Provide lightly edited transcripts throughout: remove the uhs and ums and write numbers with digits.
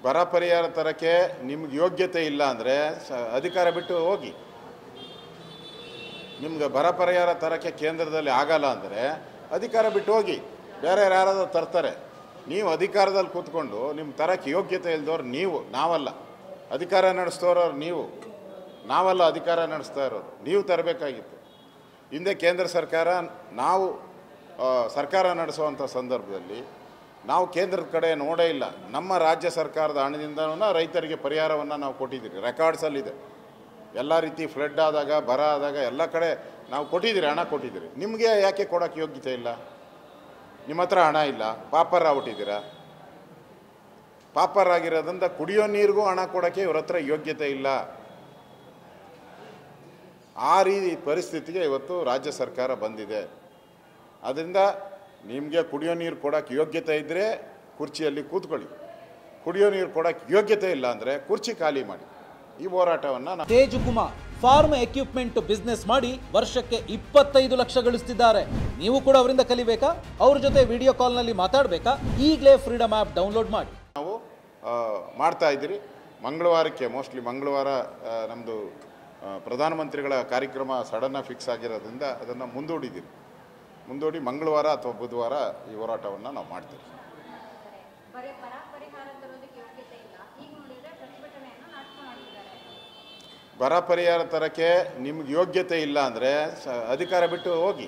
ಬರ ಪರಿಹಾರ ತರಕ್ಕೆ ನಿಮ್ಗೆ ಯೋಗ್ಯತೆ ಇಲ್ಲ ಅಂದರೆ ಅಧಿಕಾರ ಬಿಟ್ಟು ಹೋಗಿ. ನಿಮ್ಗೆ ಬರ ಪರಿಹಾರ ತರಕ್ಕೆ ಕೇಂದ್ರದಲ್ಲಿ ಆಗಲ್ಲ ಅಂದರೆ ಅಧಿಕಾರ ಬಿಟ್ಟು ಹೋಗಿ. ಬೇರೆ ಯಾರಾದರೂ ತರ್ತಾರೆ. ನೀವು ಅಧಿಕಾರದಲ್ಲಿ ಕೂತ್ಕೊಂಡು ನಿಮ್ಮ ತರಕ್ಕೆ ಯೋಗ್ಯತೆ ಇಲ್ದವ್ರು ನೀವು, ನಾವಲ್ಲ. ಅಧಿಕಾರ ನಡೆಸ್ತೋರು ನೀವು, ನಾವಲ್ಲ ಅಧಿಕಾರ ನಡೆಸ್ತಾ ಇರೋದು. ನೀವು ತರಬೇಕಾಗಿತ್ತು. ಹಿಂದೆ ಕೇಂದ್ರ ಸರ್ಕಾರ ನಾವು ಸರ್ಕಾರ ನಡೆಸುವಂಥ ಸಂದರ್ಭದಲ್ಲಿ ನಾವು ಕೇಂದ್ರದ ಕಡೆ ನೋಡೇ ಇಲ್ಲ. ನಮ್ಮ ರಾಜ್ಯ ಸರ್ಕಾರದ ಹಣದಿಂದನೂ ರೈತರಿಗೆ ಪರಿಹಾರವನ್ನು ನಾವು ಕೊಟ್ಟಿದ್ದೀರಿ. ರೆಕಾರ್ಡ್ಸಲ್ಲಿದೆ. ಎಲ್ಲ ರೀತಿ ಫ್ಲಡ್ ಆದಾಗ, ಬರ ಆದಾಗ ಎಲ್ಲ ಕಡೆ ನಾವು ಕೊಟ್ಟಿದ್ದೀರಿ, ಹಣ ಕೊಟ್ಟಿದ್ದೀರಿ. ನಿಮಗೆ ಯಾಕೆ ಕೊಡೋಕ್ಕೆ ಯೋಗ್ಯತೆ ಇಲ್ಲ? ನಿಮ್ಮ ಹತ್ರ ಹಣ ಇಲ್ಲ, ಪಾಪರ್ ಆಗ್ಬಿಟ್ಟಿದ್ದೀರಾ. ಪಾಪರ್ ಆಗಿರೋದ್ರಿಂದ ಕುಡಿಯೋ ನೀರಿಗೂ ಹಣ ಕೊಡೋಕ್ಕೆ ಇವ್ರ ಹತ್ರ ಯೋಗ್ಯತೆ ಇಲ್ಲ. ಆ ರೀತಿ ಪರಿಸ್ಥಿತಿಗೆ ಇವತ್ತು ರಾಜ್ಯ ಸರ್ಕಾರ ಬಂದಿದೆ. ಅದರಿಂದ ನಿಮಗೆ ಕುಡಿಯೋ ನೀರು ಕೊಡೋಕ್ಕೆ ಯೋಗ್ಯತೆ ಇದ್ದರೆ ಕುರ್ಚಿಯಲ್ಲಿ ಕೂತ್ಕೊಳ್ಳಿ. ಕುಡಿಯೋ ನೀರು ಕೊಡೋಕ್ಕೆ ಯೋಗ್ಯತೆ ಇಲ್ಲ ಅಂದರೆ ಕುರ್ಚಿ ಖಾಲಿ ಮಾಡಿ. ಈ ಹೋರಾಟವನ್ನು ತೇಜುಕುಮಾರ್ ಫಾರ್ಮ್ ಎಕ್ವಿಪ್ಮೆಂಟ್ ಬಿಸ್ನೆಸ್ ಮಾಡಿ ವರ್ಷಕ್ಕೆ 25 ಲಕ್ಷ ಗಳಿಸ್ತಿದ್ದಾರೆ. ನೀವು ಕೂಡ ಅವರಿಂದ ಕಲಿಬೇಕಾ? ಅವ್ರ ಜೊತೆ ವಿಡಿಯೋ ಕಾಲ್ನಲ್ಲಿ ಮಾತಾಡಬೇಕಾ? ಈಗಲೇ ಫ್ರೀಡಮ್ ಆ್ಯಪ್ ಡೌನ್ಲೋಡ್ ಮಾಡಿ. ನಾವು ಮಾಡ್ತಾ ಇದ್ದೀರಿ. ಮಂಗಳವಾರಕ್ಕೆ ಮೋಸ್ಟ್ಲಿ ಮಂಗಳವಾರ ನಮ್ಮದು ಪ್ರಧಾನಮಂತ್ರಿಗಳ ಕಾರ್ಯಕ್ರಮ ಸಡನ್ನಾಗಿ ಫಿಕ್ಸ್ ಆಗಿರೋದ್ರಿಂದ ಅದನ್ನು ಮುಂದೂಡಿ ಮಂಗಳವಾರ ಅಥವಾ ಬುಧವಾರ ಈ ಹೋರಾಟವನ್ನು ನಾವು ಮಾಡ್ತೀವಿ. ಬರ ಪರಿಹಾರ ತರಕ್ಕೆ ನಿಮ್ಗೆ ಯೋಗ್ಯತೆ ಇಲ್ಲ ಅಂದರೆ ಅಧಿಕಾರ ಬಿಟ್ಟು ಹೋಗಿ.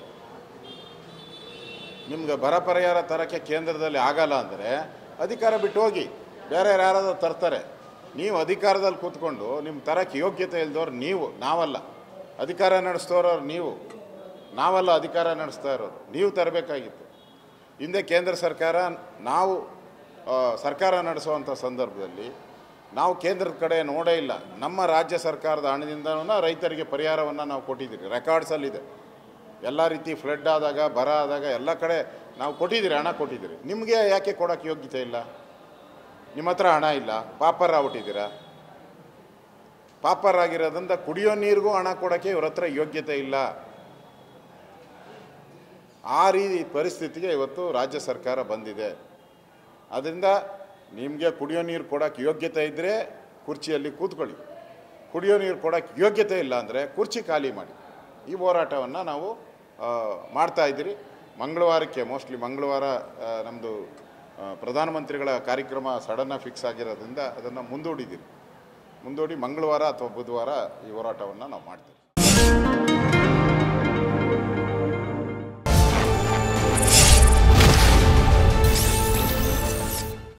ನಿಮ್ಗೆ ಬರ ಪರಿಹಾರ ತರಕ್ಕೆ ಕೇಂದ್ರದಲ್ಲಿ ಆಗಲ್ಲ ಅಂದರೆ ಅಧಿಕಾರ ಬಿಟ್ಟು ಹೋಗಿ. ಬೇರೆ ಯಾರಾದರೂ ತರ್ತಾರೆ. ನೀವು ಅಧಿಕಾರದಲ್ಲಿ ಕೂತ್ಕೊಂಡು ನಿಮ್ಮ ತರಕ್ಕೆ ಯೋಗ್ಯತೆ ಇಲ್ದವ್ರು ನೀವು, ನಾವಲ್ಲ. ಅಧಿಕಾರ ನಡೆಸ್ತೋರು ನೀವು, ನಾವಲ್ಲ ಅಧಿಕಾರ ನಡೆಸ್ತಾ ಇರೋದು. ನೀವು ತರಬೇಕಾಗಿತ್ತು. ಹಿಂದೆ ಕೇಂದ್ರ ಸರ್ಕಾರ ನಾವು ಸರ್ಕಾರ ನಡೆಸುವಂಥ ಸಂದರ್ಭದಲ್ಲಿ ನಾವು ಕೇಂದ್ರದ ಕಡೆ ನೋಡೇ ಇಲ್ಲ. ನಮ್ಮ ರಾಜ್ಯ ಸರ್ಕಾರದ ಹಣದಿಂದನೂ ರೈತರಿಗೆ ಪರಿಹಾರವನ್ನು ನಾವು ಕೊಟ್ಟಿದ್ದೀರಿ. ರೆಕಾರ್ಡ್ಸಲ್ಲಿದೆ. ಎಲ್ಲ ರೀತಿ ಫ್ಲಡ್ ಆದಾಗ, ಬರ ಆದಾಗ ಎಲ್ಲ ಕಡೆ ನಾವು ಕೊಟ್ಟಿದ್ದೀರಿ, ಹಣ ಕೊಟ್ಟಿದ್ದೀರಿ. ನಿಮಗೆ ಯಾಕೆ ಕೊಡೋಕ್ಕೆ ಯೋಗ್ಯತೆ ಇಲ್ಲ? ನಿಮ್ಮ ಹತ್ರ ಹಣ ಇಲ್ಲ, ಪಾಪರ್ ಆಗ್ಬಿಟ್ಟಿದ್ದೀರಾ. ಪಾಪರ್ ಆಗಿರೋದ್ರಿಂದ ಕುಡಿಯೋ ನೀರಿಗೂ ಹಣ ಕೊಡೋಕ್ಕೆ ಇವ್ರ ಹತ್ರ ಯೋಗ್ಯತೆ ಇಲ್ಲ. ಆ ರೀತಿ ಪರಿಸ್ಥಿತಿಗೆ ಇವತ್ತು ರಾಜ್ಯ ಸರ್ಕಾರ ಬಂದಿದೆ. ಅದರಿಂದ ನಿಮಗೆ ಕುಡಿಯೋ ನೀರು ಕೊಡೋಕ್ಕೆ ಯೋಗ್ಯತೆ ಇದ್ದರೆ ಕುರ್ಚಿಯಲ್ಲಿ ಕೂತ್ಕೊಳ್ಳಿ. ಕುಡಿಯೋ ನೀರು ಕೊಡೋಕ್ಕೆ ಯೋಗ್ಯತೆ ಇಲ್ಲ ಅಂದರೆ ಕುರ್ಚಿ ಖಾಲಿ ಮಾಡಿ. ಈ ಹೋರಾಟವನ್ನು ನಾವು ಮಾಡ್ತಾ ಇದ್ದೀರಿ. ಮಂಗಳವಾರಕ್ಕೆ ಮೋಸ್ಟ್ಲಿ ಮಂಗಳವಾರ ನಮ್ಮದು ಪ್ರಧಾನಮಂತ್ರಿಗಳ ಕಾರ್ಯಕ್ರಮ ಸಡನ್ನಾಗಿ ಫಿಕ್ಸ್ ಆಗಿರೋದ್ರಿಂದ ಅದನ್ನು ಮುಂದೂಡಿ ಮಂಗಳವಾರ ಅಥವಾ ಬುಧವಾರ ಈ ಹೋರಾಟವನ್ನು ನಾವು ಮಾಡ್ತೀವಿ.